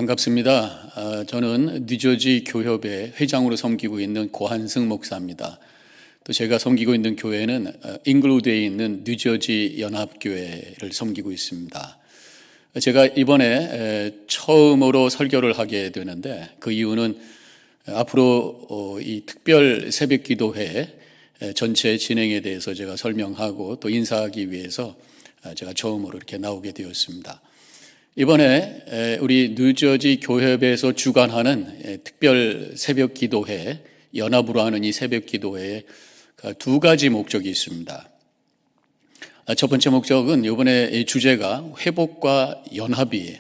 반갑습니다. 저는 뉴저지 교협의 회장으로 섬기고 있는 고한승 목사입니다. 또 제가 섬기고 있는 교회는 잉글우드에 있는 뉴저지 연합교회를 섬기고 있습니다. 제가 이번에 처음으로 설교를 하게 되는데 그 이유는 앞으로 이 특별 새벽기도회 전체 진행에 대해서 제가 설명하고 또 인사하기 위해서 제가 처음으로 이렇게 나오게 되었습니다. 이번에 우리 뉴저지 교협에서 주관하는 특별 새벽기도회, 연합으로 하는 이 새벽기도회에 두 가지 목적이 있습니다. 첫 번째 목적은 이번에 주제가 회복과 연합이에요.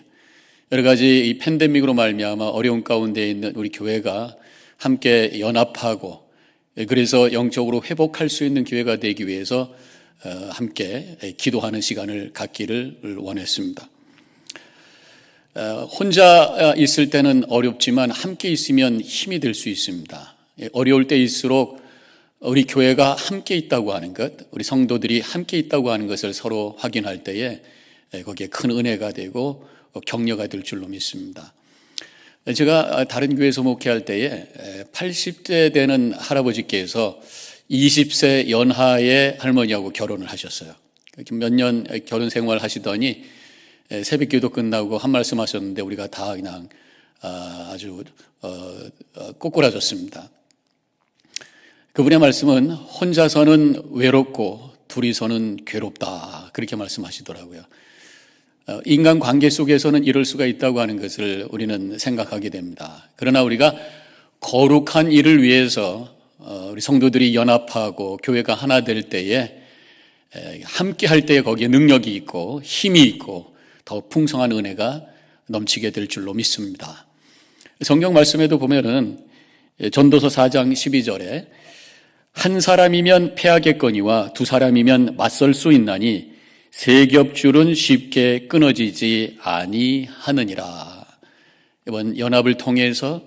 여러 가지 이 팬데믹으로 말미암아 어려운 가운데 있는 우리 교회가 함께 연합하고 그래서 영적으로 회복할 수 있는 기회가 되기 위해서 함께 기도하는 시간을 갖기를 원했습니다. 혼자 있을 때는 어렵지만 함께 있으면 힘이 될 수 있습니다. 어려울 때일수록 우리 교회가 함께 있다고 하는 것, 우리 성도들이 함께 있다고 하는 것을 서로 확인할 때에 거기에 큰 은혜가 되고 격려가 될 줄로 믿습니다. 제가 다른 교회에서 목회할 때에 80대 되는 할아버지께서 20세 연하의 할머니하고 결혼을 하셨어요. 몇 년 결혼 생활 하시더니 새벽 기도 끝나고 한 말씀 하셨는데 우리가 다 그냥 아주 꼬꾸라졌습니다. 그분의 말씀은 혼자서는 외롭고 둘이서는 괴롭다 그렇게 말씀하시더라고요. 인간 관계 속에서는 이럴 수가 있다고 하는 것을 우리는 생각하게 됩니다. 그러나 우리가 거룩한 일을 위해서 우리 성도들이 연합하고 교회가 하나 될 때에 함께 할 때에 거기에 능력이 있고 힘이 있고 더 풍성한 은혜가 넘치게 될 줄로 믿습니다. 성경 말씀에도 보면은 전도서 4장 12절에 한 사람이면 패하겠거니와 두 사람이면 맞설 수 있나니 세 겹줄은 쉽게 끊어지지 아니하느니라. 이번 연합을 통해서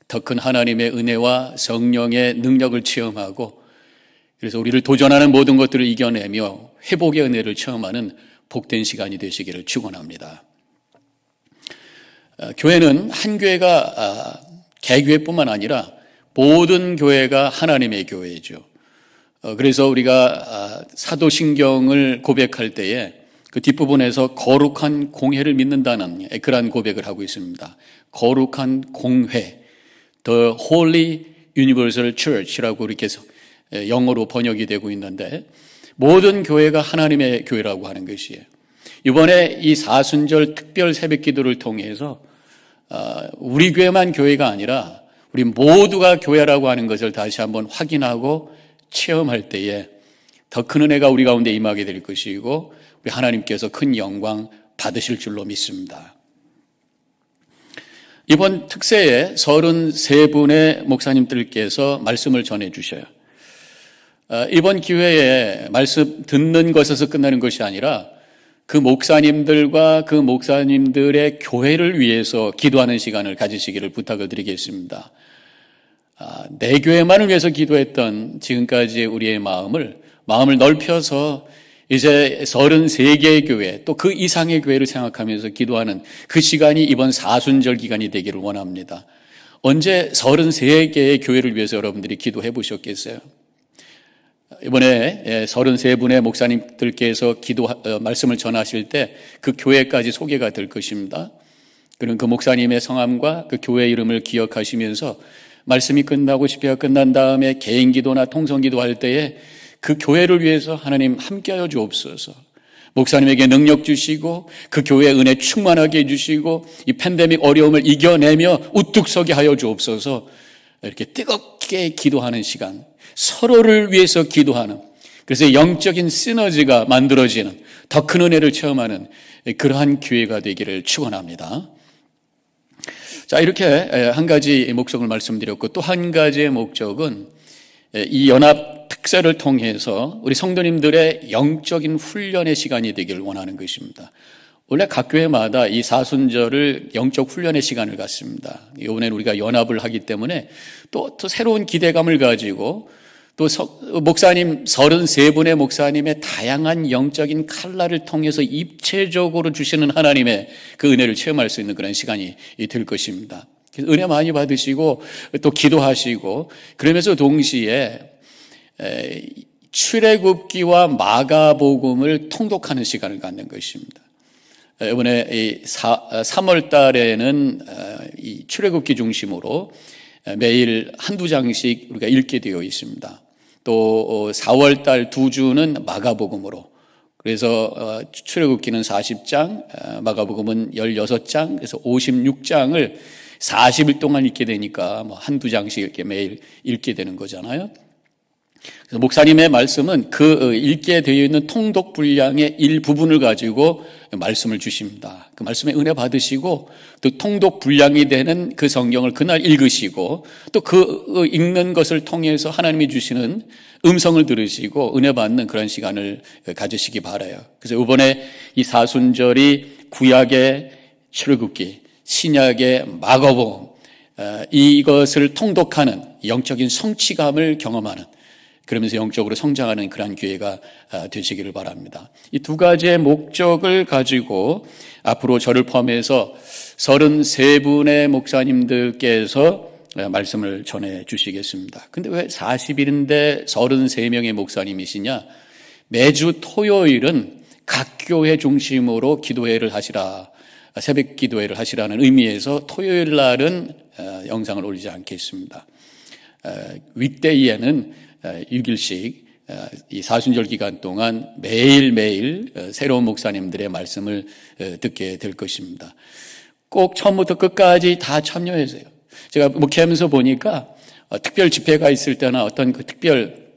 더 큰 하나님의 은혜와 성령의 능력을 체험하고 그래서 우리를 도전하는 모든 것들을 이겨내며 회복의 은혜를 체험하는 복된 시간이 되시기를 축원합니다. 교회는 한 교회가 개교회뿐만 아니라 모든 교회가 하나님의 교회죠. 그래서 우리가 사도신경을 고백할 때에 그 뒷부분에서 거룩한 공회를 믿는다는 그러한 고백을 하고 있습니다. 거룩한 공회, The Holy Universal Church라고 이렇게 영어로 번역이 되고 있는데 모든 교회가 하나님의 교회라고 하는 것이에요. 이번에 이 사순절 특별 새벽 기도를 통해서 우리 교회만 교회가 아니라 우리 모두가 교회라고 하는 것을 다시 한번 확인하고 체험할 때에 더 큰 은혜가 우리 가운데 임하게 될 것이고 우리 하나님께서 큰 영광 받으실 줄로 믿습니다. 이번 특세에 33분의 목사님들께서 말씀을 전해 주셔요. 이번 기회에 말씀 듣는 것에서 끝나는 것이 아니라 그 목사님들과 그 목사님들의 교회를 위해서 기도하는 시간을 가지시기를 부탁을 드리겠습니다. 내 교회만을 위해서 기도했던 지금까지의 우리의 마음을 넓혀서 이제 33개의 교회 또 그 이상의 교회를 생각하면서 기도하는 그 시간이 이번 사순절 기간이 되기를 원합니다. 언제 33개의 교회를 위해서 여러분들이 기도해 보셨겠어요? 이번에 33분의 목사님들께서 말씀을 전하실 때 그 교회까지 소개가 될 것입니다. 그럼 그 목사님의 성함과 그 교회 이름을 기억하시면서 말씀이 끝나고 집회가 끝난 다음에 개인 기도나 통성 기도할 때에 그 교회를 위해서 하나님 함께하여 주옵소서. 목사님에게 능력 주시고 그 교회의 은혜 충만하게 해주시고 이 팬데믹 어려움을 이겨내며 우뚝 서게 하여 주옵소서. 이렇게 뜨겁게 기도하는 시간, 서로를 위해서 기도하는, 그래서 영적인 시너지가 만들어지는 더 큰 은혜를 체험하는 그러한 기회가 되기를 축원합니다. 자, 이렇게 한 가지 목적을 말씀드렸고 또 한 가지의 목적은 이 연합 특세를 통해서 우리 성도님들의 영적인 훈련의 시간이 되기를 원하는 것입니다. 원래 각 교회마다 이 사순절을 영적 훈련의 시간을 갖습니다. 이번에는 우리가 연합을 하기 때문에 또 새로운 기대감을 가지고 또 목사님 33분의 목사님의 다양한 영적인 칼날을 통해서 입체적으로 주시는 하나님의 그 은혜를 체험할 수 있는 그런 시간이 될 것입니다. 그래서 은혜 많이 받으시고 또 기도하시고 그러면서 동시에 출애굽기와 마가복음을 통독하는 시간을 갖는 것입니다. 이번에 3월 달에는 이 출애굽기 중심으로 매일 한두 장씩 우리가 읽게 되어 있습니다. 또 4월 달 2주는 마가복음으로, 그래서 출애굽기는 40장, 마가복음은 16장, 그래서 56장을 40일 동안 읽게 되니까 뭐 한두 장씩 이렇게 매일 읽게 되는 거잖아요. 그래서 목사님의 말씀은 그 읽게 되어 있는 통독 분량의 일부분을 가지고 말씀을 주십니다. 그 말씀에 은혜 받으시고 또 통독 분량이 되는 그 성경을 그날 읽으시고 또 그 읽는 것을 통해서 하나님이 주시는 음성을 들으시고 은혜 받는 그런 시간을 가지시기 바라요. 그래서 이번에 이 사순절이 구약의 출애굽기, 신약의 마가복음, 이것을 통독하는 영적인 성취감을 경험하는, 그러면서 영적으로 성장하는 그러한 기회가 되시기를 바랍니다. 이 두 가지의 목적을 가지고 앞으로 저를 포함해서 33분의 목사님들께서 말씀을 전해 주시겠습니다. 근데 왜 40일인데 33명의 목사님이시냐? 매주 토요일은 각 교회 중심으로 기도회를 하시라, 새벽 기도회를 하시라는 의미에서 토요일 날은 영상을 올리지 않겠습니다. 윗데이에는 6일씩 이 사순절 기간 동안 매일매일 새로운 목사님들의 말씀을 듣게 될 것입니다. 꼭 처음부터 끝까지 다 참여해주세요. 제가 목회하면서 보니까 특별 집회가 있을 때나 어떤 그 특별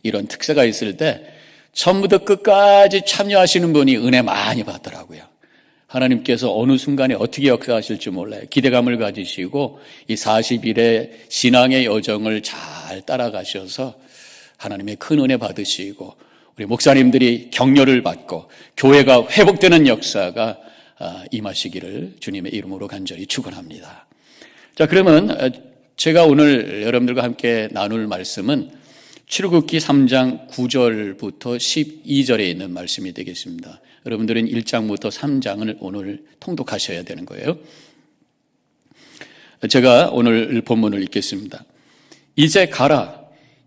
이런 특세가 있을 때 처음부터 끝까지 참여하시는 분이 은혜 많이 받더라고요. 하나님께서 어느 순간에 어떻게 역사하실지 몰라요. 기대감을 가지시고 이 40일의 신앙의 여정을 잘 따라가셔서 하나님의 큰 은혜 받으시고 우리 목사님들이 격려를 받고 교회가 회복되는 역사가 임하시기를 주님의 이름으로 간절히 축원합니다. 자, 그러면 제가 오늘 여러분들과 함께 나눌 말씀은 출애굽기 3장 9절부터 12절에 있는 말씀이 되겠습니다. 여러분들은 1장부터 3장을 오늘 통독하셔야 되는 거예요. 제가 오늘 본문을 읽겠습니다. 이제 가라.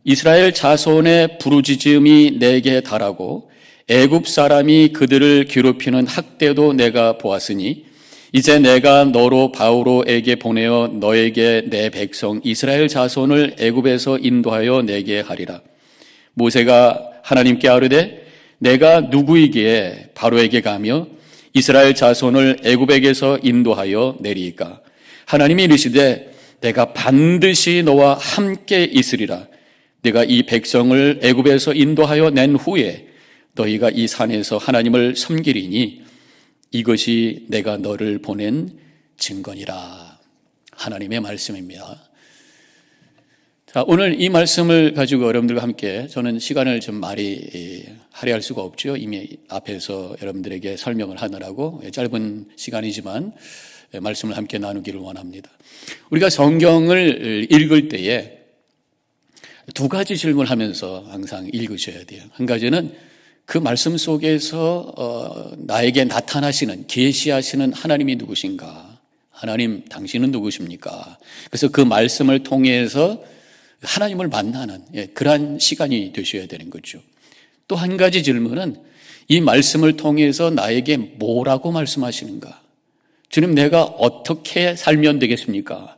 이스라엘 자손의 부르짖음이 내게 달하고 애굽 사람이 그들을 괴롭히는 학대도 내가 보았으니 이제 내가 너로 바오로에게 보내어 너에게 내 백성 이스라엘 자손을 애굽에서 인도하여 내게 하리라. 모세가 하나님께 아뢰되 내가 누구이기에 바로에게 가며 이스라엘 자손을 애굽에게서 인도하여 내리이까. 하나님이 이르시되 내가 반드시 너와 함께 있으리라. 내가 이 백성을 애굽에서 인도하여 낸 후에 너희가 이 산에서 하나님을 섬기리니 이것이 내가 너를 보낸 증거니라. 하나님의 말씀입니다. 자, 오늘 이 말씀을 가지고 여러분들과 함께 저는 시간을 좀 많이 할애할 수가 없죠. 이미 앞에서 여러분들에게 설명을 하느라고 짧은 시간이지만 말씀을 함께 나누기를 원합니다. 우리가 성경을 읽을 때에 두 가지 질문을 하면서 항상 읽으셔야 돼요. 한 가지는 그 말씀 속에서 나에게 나타나시는, 계시하시는 하나님이 누구신가? 하나님, 당신은 누구십니까? 그래서 그 말씀을 통해서 하나님을 만나는 그러한 시간이 되셔야 되는 거죠. 또 한 가지 질문은 이 말씀을 통해서 나에게 뭐라고 말씀하시는가? 주님, 내가 어떻게 살면 되겠습니까?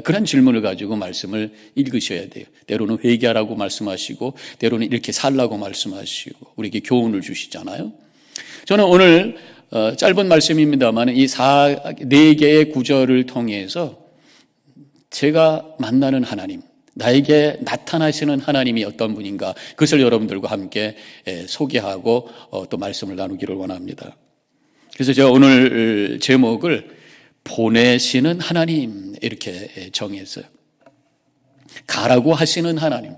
그런 질문을 가지고 말씀을 읽으셔야 돼요. 때로는 회개하라고 말씀하시고 때로는 이렇게 살라고 말씀하시고 우리에게 교훈을 주시잖아요. 저는 오늘 짧은 말씀입니다만 이 4개의 구절을 통해서 제가 만나는 하나님, 나에게 나타나시는 하나님이 어떤 분인가, 그것을 여러분들과 함께 소개하고 또 말씀을 나누기를 원합니다. 그래서 제가 오늘 제목을 보내시는 하나님 이렇게 정했어요. 가라고 하시는 하나님.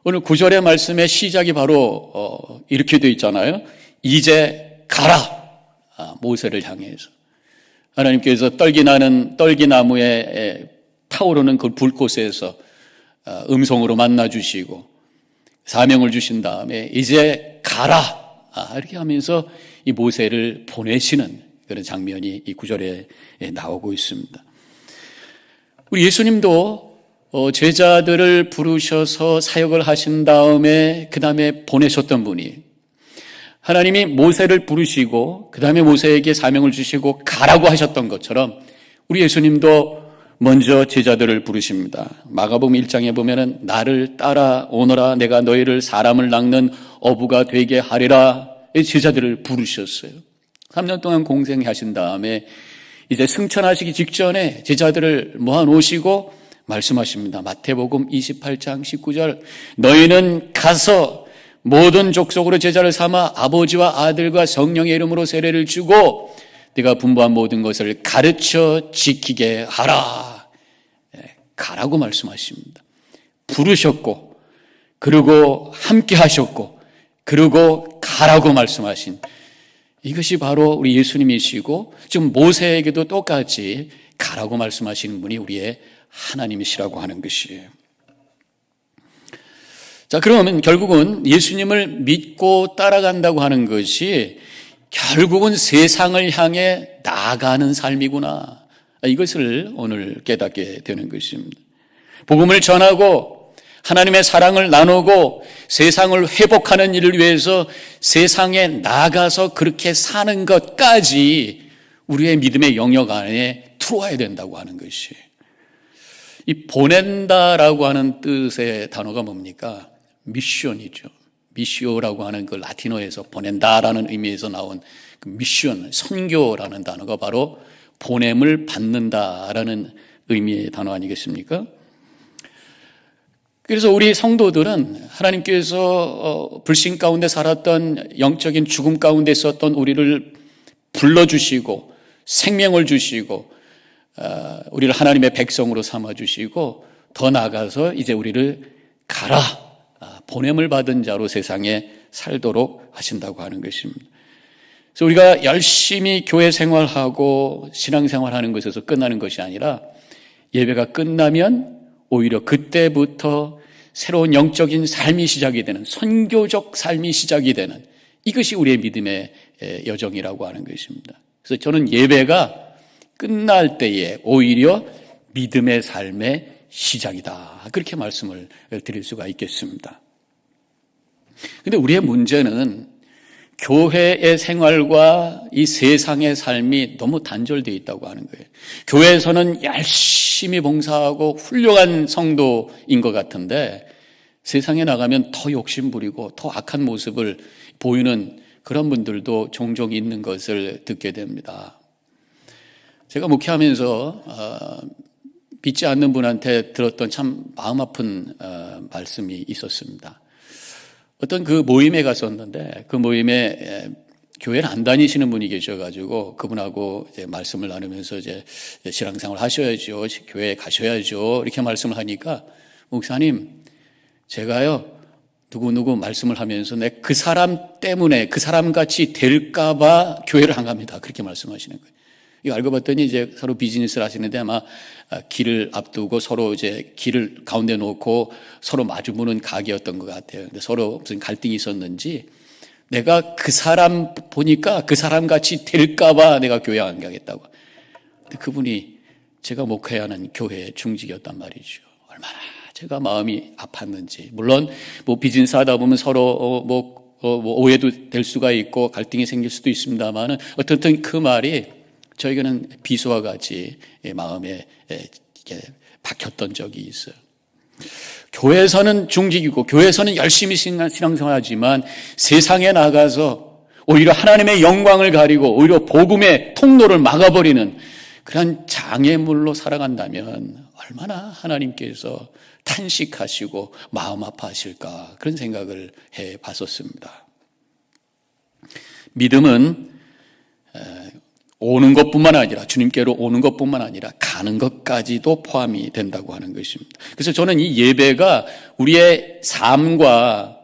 오늘 9절의 말씀의 시작이 바로 이렇게 되어 있잖아요. 이제 가라. 모세를 향해서 하나님께서 떨기나무에 타오르는 그 불꽃에서 음성으로 만나 주시고 사명을 주신 다음에 이제 가라 이렇게 하면서 이 모세를 보내시는 그런 장면이 이 구절에 나오고 있습니다. 우리 예수님도 제자들을 부르셔서 사역을 하신 다음에 그 다음에 보내셨던 분이, 하나님이 모세를 부르시고 그 다음에 모세에게 사명을 주시고 가라고 하셨던 것처럼 우리 예수님도 먼저 제자들을 부르십니다. 마가복음 1장에 보면은 나를 따라오너라 내가 너희를 사람을 낚는 어부가 되게 하리라, 제자들을 부르셨어요. 3년 동안 공생하신 다음에 이제 승천하시기 직전에 제자들을 모아놓으시고 말씀하십니다. 마태복음 28장 19절 너희는 가서 모든 족속으로 제자를 삼아 아버지와 아들과 성령의 이름으로 세례를 주고 네가 분부한 모든 것을 가르쳐 지키게 하라. 가라고 말씀하십니다. 부르셨고 그리고 함께 하셨고 그리고 가라고 말씀하신 이것이 바로 우리 예수님이시고 지금 모세에게도 똑같이 가라고 말씀하시는 분이 우리의 하나님이시라고 하는 것이에요. 자, 그러면 결국은 예수님을 믿고 따라간다고 하는 것이 결국은 세상을 향해 나아가는 삶이구나. 이것을 오늘 깨닫게 되는 것입니다. 복음을 전하고 하나님의 사랑을 나누고 세상을 회복하는 일을 위해서 세상에 나가서 그렇게 사는 것까지 우리의 믿음의 영역 안에 들어와야 된다고 하는 것이에요. 이 보낸다라고 하는 뜻의 단어가 뭡니까? 미션이죠. 미시오라고 하는 그 라틴어에서 보낸다라는 의미에서 나온 그 미션, 선교라는 단어가 바로 보냄을 받는다라는 의미의 단어 아니겠습니까? 그래서 우리 성도들은 하나님께서 불신 가운데 살았던 영적인 죽음 가운데 있었던 우리를 불러주시고 생명을 주시고 우리를 하나님의 백성으로 삼아주시고 더 나아가서 이제 우리를 가라, 보냄을 받은 자로 세상에 살도록 하신다고 하는 것입니다. 그래서 우리가 열심히 교회 생활하고 신앙생활하는 것에서 끝나는 것이 아니라 예배가 끝나면 오히려 그때부터 새로운 영적인 삶이 시작이 되는, 선교적 삶이 시작이 되는, 이것이 우리의 믿음의 여정이라고 하는 것입니다. 그래서 저는 예배가 끝날 때에 오히려 믿음의 삶의 시작이다, 그렇게 말씀을 드릴 수가 있겠습니다. 그런데 우리의 문제는 교회의 생활과 이 세상의 삶이 너무 단절되어 있다고 하는 거예요. 교회에서는 열심히 봉사하고 훌륭한 성도인 것 같은데 세상에 나가면 더 욕심부리고 더 악한 모습을 보이는 그런 분들도 종종 있는 것을 듣게 됩니다. 제가 목회하면서 믿지 않는 분한테 들었던 참 마음 아픈 말씀이 있었습니다. 어떤 그 모임에 갔었는데 그 모임에 교회를 안 다니시는 분이 계셔가지고 그분하고 이제 말씀을 나누면서 이제 신앙생활 하셔야죠, 교회에 가셔야죠, 이렇게 말씀을 하니까 목사님, 제가요 누구누구 말씀을 하면서 내 그 사람 때문에 그 사람 같이 될까봐 교회를 안 갑니다, 그렇게 말씀하시는 거예요. 이거 알고 봤더니 이제 서로 비즈니스를 하시는데 아마 길을 앞두고 서로 이제 길을 가운데 놓고 서로 마주보는 가게였던 것 같아요. 근데 서로 무슨 갈등이 있었는지 내가 그 사람 보니까 그 사람 같이 될까봐 내가 교회 안 가겠다고. 근데 그분이 제가 목회해야 하는 교회의 중직이었단 말이죠. 얼마나 제가 마음이 아팠는지. 물론 뭐 비즈니스 하다 보면 서로 오해도 될 수가 있고 갈등이 생길 수도 있습니다만은 어떻든 그 말이 저에게는 비수와 같이 마음에 박혔던 적이 있어요. 교회에서는 중직이고 교회에서는 열심히 신앙생활하지만 세상에 나가서 오히려 하나님의 영광을 가리고 오히려 복음의 통로를 막아버리는 그런 장애물로 살아간다면 얼마나 하나님께서 탄식하시고 마음 아파하실까, 그런 생각을 해봤었습니다. 믿음은 오는 것뿐만 아니라, 주님께로 오는 것뿐만 아니라 가는 것까지도 포함이 된다고 하는 것입니다. 그래서 저는 이 예배가 우리의 삶과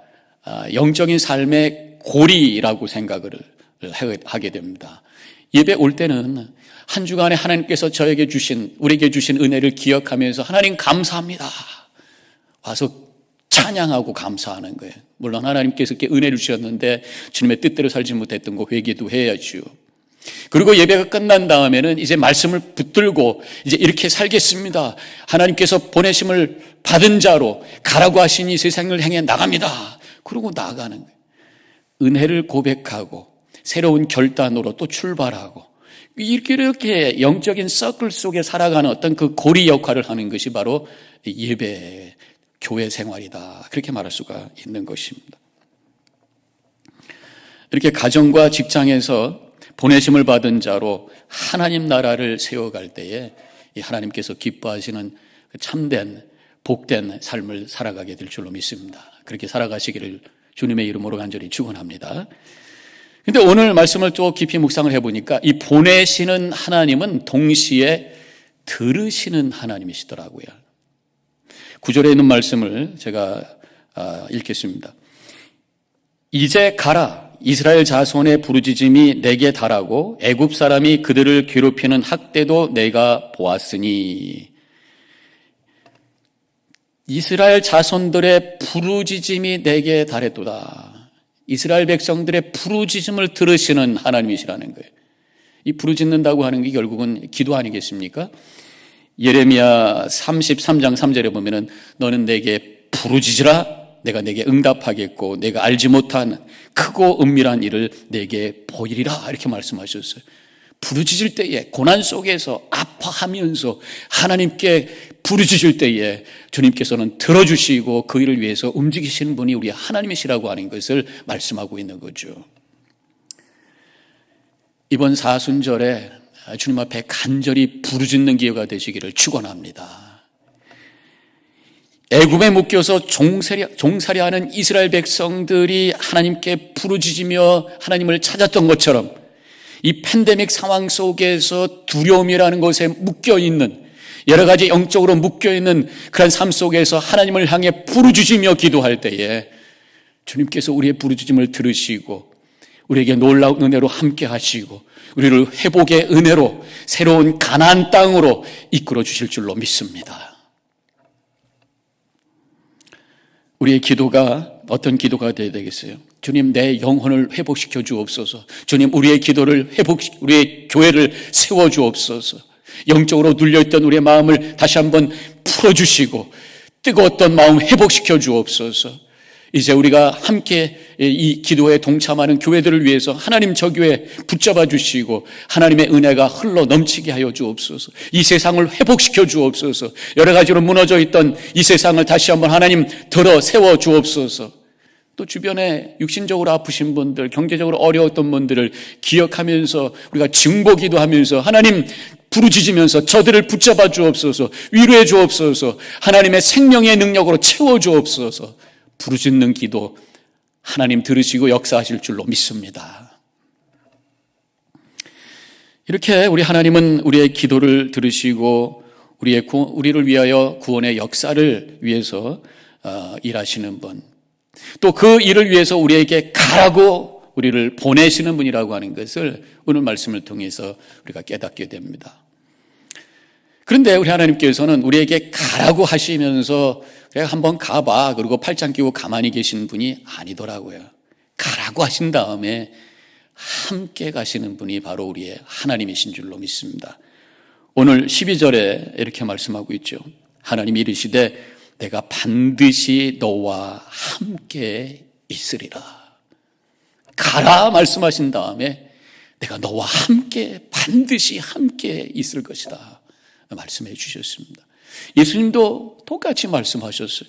영적인 삶의 고리라고 생각을 하게 됩니다. 예배 올 때는 한 주간에 하나님께서 우리에게 주신 은혜를 기억하면서 하나님 감사합니다. 와서 찬양하고 감사하는 거예요. 물론 하나님께서 이렇게 은혜를 주셨는데 주님의 뜻대로 살지 못했던 거 회개도 해야죠. 그리고 예배가 끝난 다음에는 이제 말씀을 붙들고 이제 이렇게 살겠습니다. 하나님께서 보내심을 받은 자로 가라고 하신 이 세상을 향해 나갑니다. 그러고 나가는 거예요. 은혜를 고백하고 새로운 결단으로 또 출발하고 이렇게 영적인 서클 속에 살아가는 어떤 그 고리 역할을 하는 것이 바로 예배, 교회 생활이다. 그렇게 말할 수가 있는 것입니다. 이렇게 가정과 직장에서 보내심을 받은 자로 하나님 나라를 세워갈 때에 하나님께서 기뻐하시는 참된 복된 삶을 살아가게 될 줄로 믿습니다. 그렇게 살아가시기를 주님의 이름으로 간절히 축원합니다. 근데 오늘 말씀을 또 깊이 묵상을 해보니까 이 보내시는 하나님은 동시에 들으시는 하나님이시더라고요. 9절에 있는 말씀을 제가 읽겠습니다. 이제 가라. 이스라엘 자손의 부르짖음이 내게 달하고 애굽 사람이 그들을 괴롭히는 학대도 내가 보았으니. 이스라엘 자손들의 부르짖음이 내게 달했도다. 이스라엘 백성들의 부르짖음을 들으시는 하나님이시라는 거예요. 이 부르짖는다고 하는 게 결국은 기도 아니겠습니까? 예레미야 33장 3절에 보면은 너는 내게 부르짖으라 내가 내게 응답하겠고 내가 알지 못한 크고 은밀한 일을 내게 보이리라 이렇게 말씀하셨어요. 부르짖을 때에 고난 속에서 아파하면서 하나님께 부르짖을 때에 주님께서는 들어주시고 그 일을 위해서 움직이시는 분이 우리 하나님이시라고 하는 것을 말씀하고 있는 거죠. 이번 사순절에 주님 앞에 간절히 부르짖는 기회가 되시기를 축원합니다. 애굽에 묶여서 종살이하는 이스라엘 백성들이 하나님께 부르짖으며 하나님을 찾았던 것처럼 이 팬데믹 상황 속에서 두려움이라는 것에 묶여있는 여러 가지 영적으로 묶여있는 그런 삶 속에서 하나님을 향해 부르짖으며 기도할 때에 주님께서 우리의 부르짖음을 들으시고 우리에게 놀라운 은혜로 함께 하시고 우리를 회복의 은혜로 새로운 가나안 땅으로 이끌어 주실 줄로 믿습니다. 우리의 기도가 어떤 기도가 되어야 되겠어요? 주님, 내 영혼을 회복시켜 주옵소서. 주님, 우리의 기도를 우리의 교회를 세워 주옵소서. 영적으로 눌려있던 우리의 마음을 다시 한번 풀어주시고 뜨거웠던 마음 회복시켜 주옵소서. 이제 우리가 함께 이 기도에 동참하는 교회들을 위해서 하나님 저 교회 붙잡아 주시고 하나님의 은혜가 흘러 넘치게 하여 주옵소서. 이 세상을 회복시켜 주옵소서. 여러 가지로 무너져 있던 이 세상을 다시 한번 하나님 들어 세워 주옵소서. 또 주변에 육신적으로 아프신 분들, 경제적으로 어려웠던 분들을 기억하면서 우리가 증보기도 하면서 하나님 부르짖으면서 저들을 붙잡아 주옵소서. 위로해 주옵소서. 하나님의 생명의 능력으로 채워 주옵소서. 부르짖는 기도 하나님 들으시고 역사하실 줄로 믿습니다. 이렇게 우리 하나님은 우리의 기도를 들으시고 우리를 위하여 구원의 역사를 위해서 일하시는 분, 또 그 일을 위해서 우리에게 가라고 우리를 보내시는 분이라고 하는 것을 오늘 말씀을 통해서 우리가 깨닫게 됩니다. 그런데 우리 하나님께서는 우리에게 가라고 하시면서 그래 한번 가봐 그리고 팔짱 끼고 가만히 계시는 분이 아니더라고요. 가라고 하신 다음에 함께 가시는 분이 바로 우리의 하나님이신 줄로 믿습니다. 오늘 12절에 이렇게 말씀하고 있죠. 하나님이 이르시되 내가 반드시 너와 함께 있으리라. 가라 말씀하신 다음에 내가 너와 함께 반드시 함께 있을 것이다 말씀해 주셨습니다. 예수님도 똑같이 말씀하셨어요.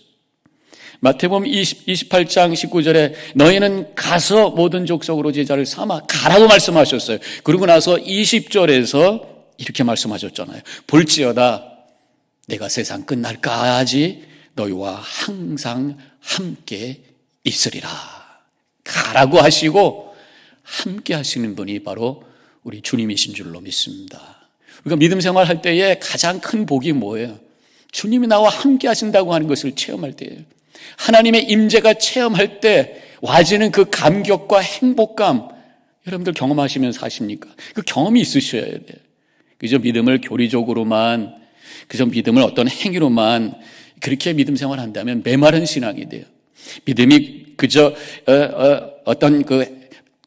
마태복음 28장 19절에 너희는 가서 모든 족속으로 제자를 삼아 가라고 말씀하셨어요. 그러고 나서 20절에서 이렇게 말씀하셨잖아요. 볼지어다 내가 세상 끝날까지 너희와 항상 함께 있으리라. 가라고 하시고 함께 하시는 분이 바로 우리 주님이신 줄로 믿습니다. 우리가 믿음 생활할 때에 가장 큰 복이 뭐예요? 주님이 나와 함께 하신다고 하는 것을 체험할 때예요. 하나님의 임재가 체험할 때 와지는 그 감격과 행복감, 여러분들 경험하시면서 사십니까? 그 경험이 있으셔야 돼요. 그저 믿음을 교리적으로만, 그저 믿음을 어떤 행위로만 그렇게 믿음 생활한다면 메마른 신앙이 돼요. 믿음이 그저 어떤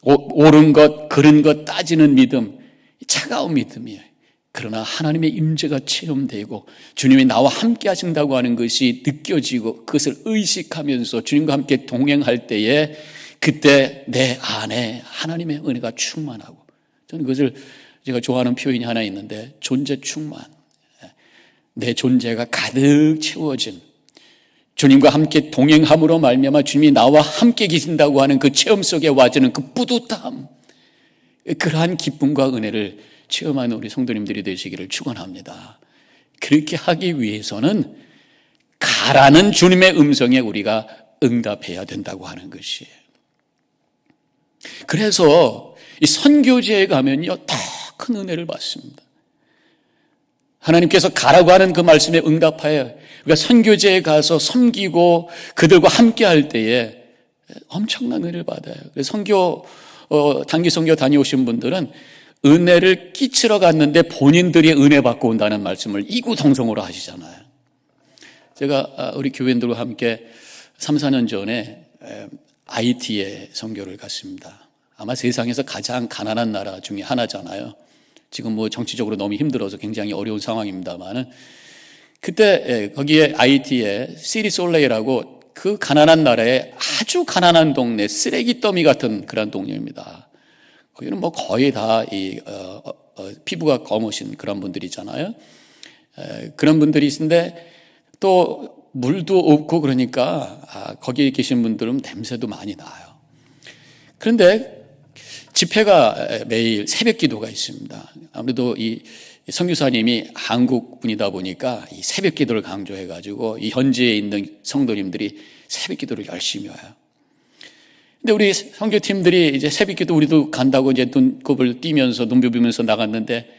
옳은 것, 그른 것 따지는 믿음, 차가운 믿음이에요. 그러나 하나님의 임재가 체험되고 주님이 나와 함께 하신다고 하는 것이 느껴지고 그것을 의식하면서 주님과 함께 동행할 때에 그때 내 안에 하나님의 은혜가 충만하고, 저는 그것을 제가 좋아하는 표현이 하나 있는데 존재 충만, 내 존재가 가득 채워진, 주님과 함께 동행함으로 말미암아 주님이 나와 함께 계신다고 하는 그 체험 속에 와지는 그 뿌듯함, 그러한 기쁨과 은혜를 체험하는 우리 성도님들이 되시기를 축원합니다. 그렇게 하기 위해서는 가라는 주님의 음성에 우리가 응답해야 된다고 하는 것이에요. 그래서 이 선교지에 가면요 더 큰 은혜를 받습니다. 하나님께서 가라고 하는 그 말씀에 응답하여 우리가 선교지에 가서 섬기고 그들과 함께 할 때에 엄청난 은혜를 받아요. 그래서 단기 선교 다녀오신 분들은 은혜를 끼치러 갔는데 본인들이 은혜 받고 온다는 말씀을 이구동성으로 하시잖아요. 제가 우리 교회인들과 함께 3, 4년 전에 하이티에 선교를 갔습니다. 아마 세상에서 가장 가난한 나라 중에 하나잖아요. 지금 정치적으로 너무 힘들어서 굉장히 어려운 상황입니다만은, 그때 거기에 하이티에 시리솔레이라고 그 가난한 나라의 아주 가난한 동네, 쓰레기 더미 같은 그런 동네입니다. 거기는 거의 다 피부가 검으신 그런 분들이잖아요. 그런 분들이 있는데 또 물도 없고 그러니까 거기에 계신 분들은 냄새도 많이 나요. 그런데 집회가 매일 새벽 기도가 있습니다. 아무래도 이 선교사님이 한국 분이다 보니까 이 새벽 기도를 강조해가지고 이 현지에 있는 성도님들이 새벽 기도를 열심히 와요. 근데 우리 선교팀들이 이제 새벽 기도 우리도 간다고 이제 눈곱을 띄면서 눈 비비면서 나갔는데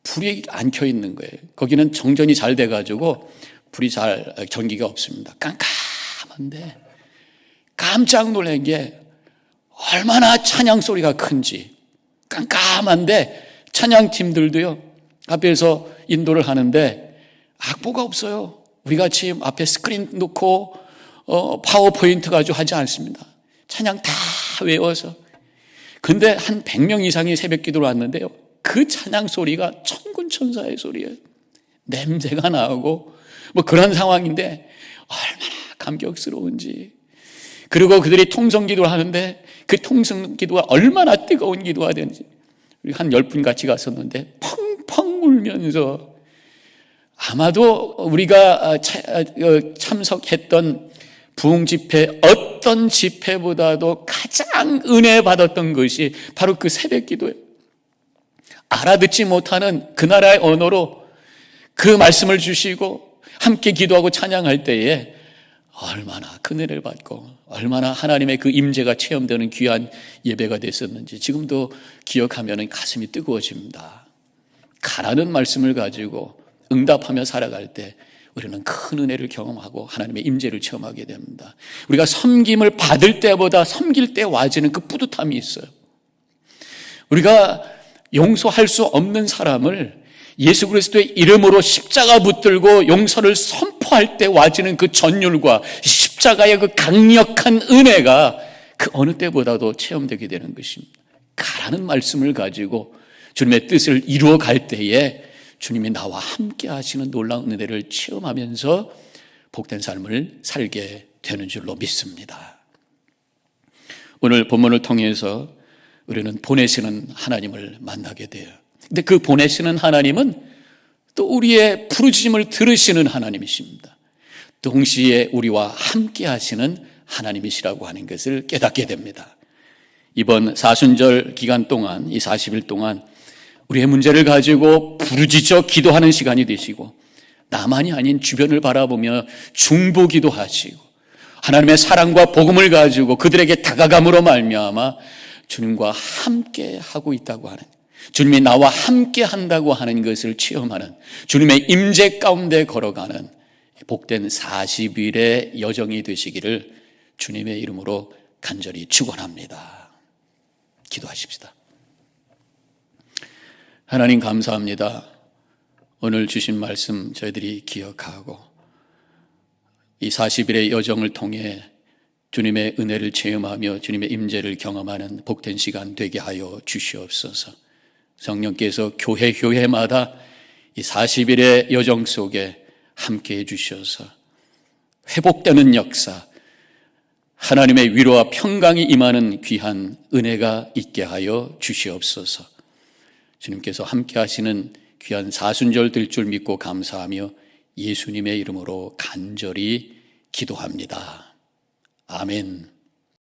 불이 안 켜 있는 거예요. 거기는 정전이 잘 돼가지고 불이 잘 전기가 없습니다. 깜깜한데 깜짝 놀란 게 얼마나 찬양 소리가 큰지. 깜깜한데 찬양팀들도요 앞에서 인도를 하는데 악보가 없어요. 우리같이 앞에 스크린 놓고 파워포인트 가지고 하지 않습니다. 찬양 다 외워서. 근데 한 100명 이상이 새벽 기도를 왔는데요, 그 찬양 소리가 천군천사의 소리예요. 냄새가 나고 그런 상황인데 얼마나 감격스러운지. 그리고 그들이 통성기도를 하는데 그 통성기도가 얼마나 뜨거운 기도가 되는지. 우리 한 10분 같이 갔었는데 펑펑 울면서, 아마도 우리가 참석했던 부흥집회 어떤 집회보다도 가장 은혜 받았던 것이 바로 그 새벽 기도예요. 알아듣지 못하는 그 나라의 언어로 그 말씀을 주시고 함께 기도하고 찬양할 때에 얼마나 큰 은혜를 받고 얼마나 하나님의 그 임재가 체험되는 귀한 예배가 됐었는지 지금도 기억하면 가슴이 뜨거워집니다. 가라는 말씀을 가지고 응답하며 살아갈 때 우리는 큰 은혜를 경험하고 하나님의 임재를 체험하게 됩니다. 우리가 섬김을 받을 때보다 섬길 때 와지는 그 뿌듯함이 있어요. 우리가 용서할 수 없는 사람을 예수 그리스도의 이름으로 십자가 붙들고 용서를 선포할 때 와지는 그 전율과 십자가의 그 강력한 은혜가 그 어느 때보다도 체험되게 되는 것입니다. 가라는 말씀을 가지고 주님의 뜻을 이루어 갈 때에 주님이 나와 함께 하시는 놀라운 은혜를 체험하면서 복된 삶을 살게 되는 줄로 믿습니다. 오늘 본문을 통해서 우리는 보내시는 하나님을 만나게 돼요. 근데 그 보내시는 하나님은 또 우리의 부르짖음을 들으시는 하나님이십니다. 동시에 우리와 함께 하시는 하나님이시라고 하는 것을 깨닫게 됩니다. 이번 사순절 기간 동안, 이 40일 동안 우리의 문제를 가지고 부르짖어 기도하는 시간이 되시고, 나만이 아닌 주변을 바라보며 중보기도 하시고 하나님의 사랑과 복음을 가지고 그들에게 다가감으로 말미암아 주님과 함께 하고 있다고 하는, 주님이 나와 함께 한다고 하는 것을 체험하는, 주님의 임재 가운데 걸어가는 복된 40일의 여정이 되시기를 주님의 이름으로 간절히 축원합니다. 기도하십시다. 하나님 감사합니다. 오늘 주신 말씀 저희들이 기억하고 이 40일의 여정을 통해 주님의 은혜를 체험하며 주님의 임재를 경험하는 복된 시간 되게 하여 주시옵소서. 성령께서 교회마다 이 40일의 여정 속에 함께해 주셔서 회복되는 역사, 하나님의 위로와 평강이 임하는 귀한 은혜가 있게 하여 주시옵소서. 주님께서 함께 하시는 귀한 사순절 될 줄 믿고 감사하며 예수님의 이름으로 간절히 기도합니다. 아멘.